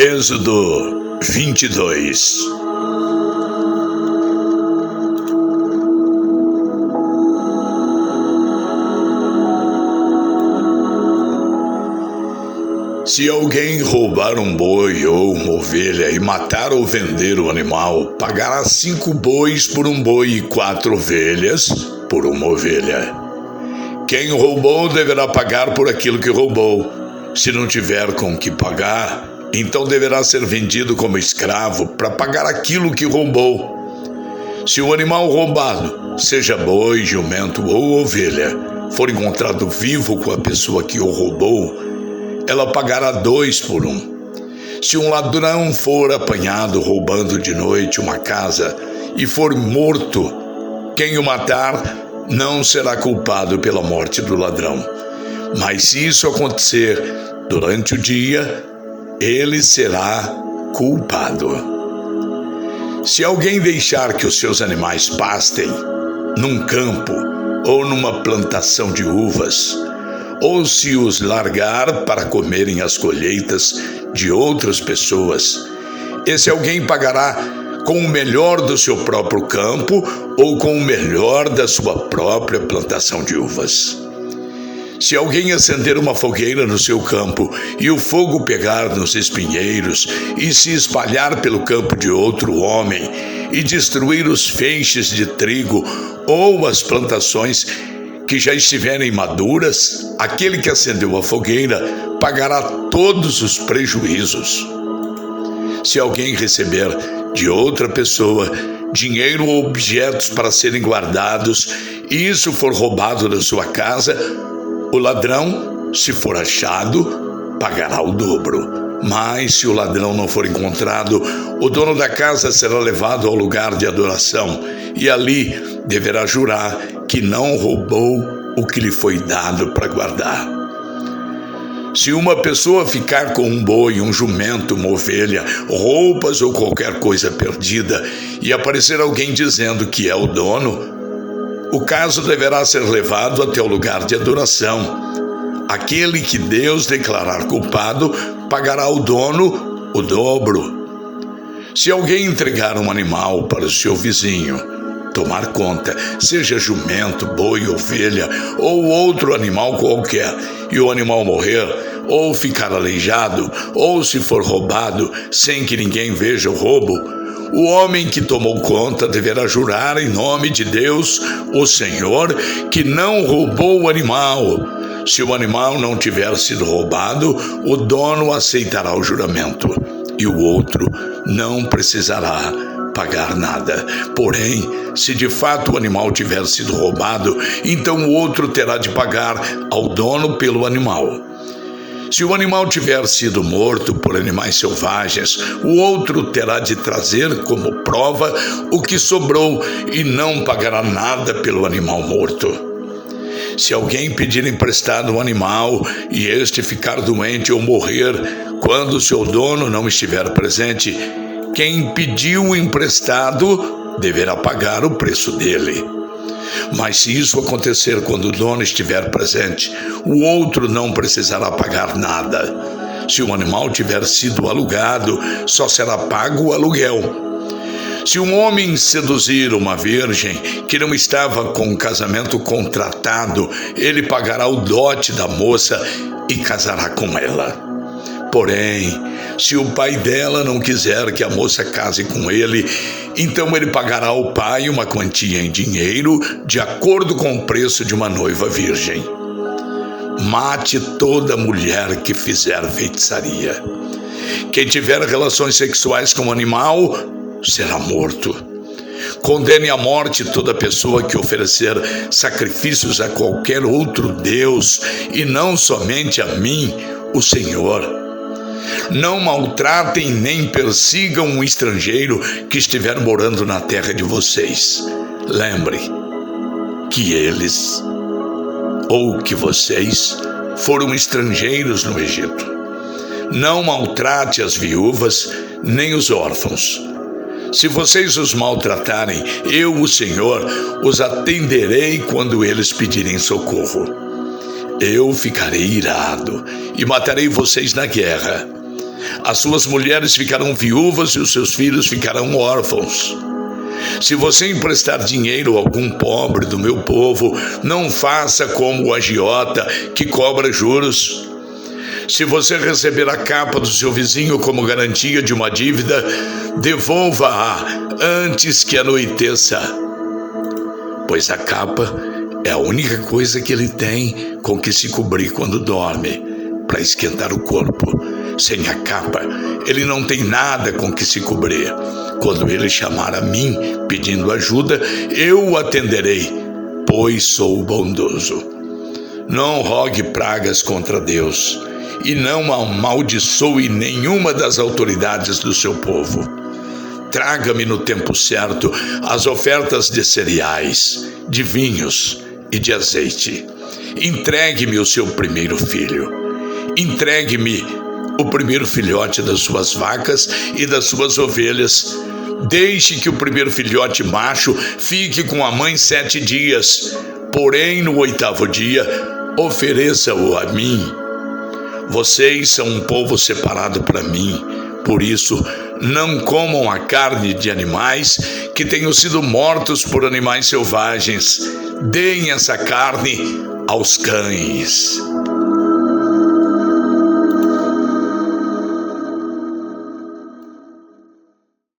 Êxodo 22. Se alguém roubar um boi ou uma ovelha e matar ou vender o animal, pagará 5 bois por um boi e 4 ovelhas por uma ovelha. Quem roubou deverá pagar por aquilo que roubou. Se não tiver com que pagar, então deverá ser vendido como escravo para pagar aquilo que roubou. Se o animal roubado, seja boi, jumento ou ovelha, for encontrado vivo com a pessoa que o roubou, ela pagará 2 por 1. Se um ladrão for apanhado roubando de noite uma casa e for morto, quem o matar não será culpado pela morte do ladrão. Mas se isso acontecer durante o dia, ele será culpado. Se alguém deixar que os seus animais pastem num campo ou numa plantação de uvas, ou se os largar para comerem as colheitas de outras pessoas, esse alguém pagará com o melhor do seu próprio campo ou com o melhor da sua própria plantação de uvas. Se alguém acender uma fogueira no seu campo e o fogo pegar nos espinheiros e se espalhar pelo campo de outro homem e destruir os feixes de trigo ou as plantações que já estiverem maduras, aquele que acendeu a fogueira pagará todos os prejuízos. Se alguém receber de outra pessoa dinheiro ou objetos para serem guardados e isso for roubado da sua casa, o ladrão, se for achado, pagará o dobro. Mas se o ladrão não for encontrado, o dono da casa será levado ao lugar de adoração e ali deverá jurar que não roubou o que lhe foi dado para guardar. Se uma pessoa ficar com um boi, um jumento, uma ovelha, roupas ou qualquer coisa perdida e aparecer alguém dizendo que é o dono, o caso deverá ser levado até o lugar de adoração. Aquele que Deus declarar culpado pagará ao dono o dobro. Se alguém entregar um animal para o seu vizinho tomar conta, seja jumento, boi, ovelha ou outro animal qualquer, e o animal morrer, ou ficar aleijado, ou se for roubado sem que ninguém veja o roubo, o homem que tomou conta deverá jurar em nome de Deus, o Senhor, que não roubou o animal. Se o animal não tiver sido roubado, o dono aceitará o juramento e o outro não precisará pagar nada. Porém, se de fato o animal tiver sido roubado, então o outro terá de pagar ao dono pelo animal. Se o animal tiver sido morto por animais selvagens, o outro terá de trazer como prova o que sobrou e não pagará nada pelo animal morto. Se alguém pedir emprestado um animal e este ficar doente ou morrer quando seu dono não estiver presente, quem pediu o emprestado deverá pagar o preço dele. Mas se isso acontecer quando o dono estiver presente, o outro não precisará pagar nada. Se o animal tiver sido alugado, só será pago o aluguel. Se um homem seduzir uma virgem que não estava com um casamento contratado, ele pagará o dote da moça e casará com ela. Porém, se o pai dela não quiser que a moça case com ele, então ele pagará ao pai uma quantia em dinheiro de acordo com o preço de uma noiva virgem. Mate toda mulher que fizer feitiçaria. Quem tiver relações sexuais com um animal será morto. Condene à morte toda pessoa que oferecer sacrifícios a qualquer outro Deus e não somente a mim, o Senhor. Não maltratem nem persigam um estrangeiro que estiver morando na terra de vocês. Lembre que eles ou que vocês foram estrangeiros no Egito. Não maltrate as viúvas nem os órfãos. Se vocês os maltratarem, eu, o Senhor, os atenderei quando eles pedirem socorro. Eu ficarei irado e matarei vocês na guerra. As suas mulheres ficarão viúvas e os seus filhos ficarão órfãos. Se você emprestar dinheiro a algum pobre do meu povo, não faça como o agiota que cobra juros. Se você receber a capa do seu vizinho como garantia de uma dívida, devolva-a antes que anoiteça, pois a capa é a única coisa que ele tem com que se cobrir quando dorme, para esquentar o corpo. Sem a capa, ele não tem nada com que se cobrir. Quando ele chamar a mim pedindo ajuda, eu o atenderei, pois sou bondoso. Não rogue pragas contra Deus e não amaldiçoe nenhuma das autoridades do seu povo. Traga-me no tempo certo as ofertas de cereais, de vinhos e de azeite. Entregue-me o seu primeiro filho. Entregue-me o primeiro filhote das suas vacas e das suas ovelhas. Deixe que o primeiro filhote macho fique com a mãe 7 dias, porém no 8º dia ofereça-o a mim. Vocês são um povo separado para mim, por isso não comam a carne de animais que tenham sido mortos por animais selvagens. Deem essa carne aos cães.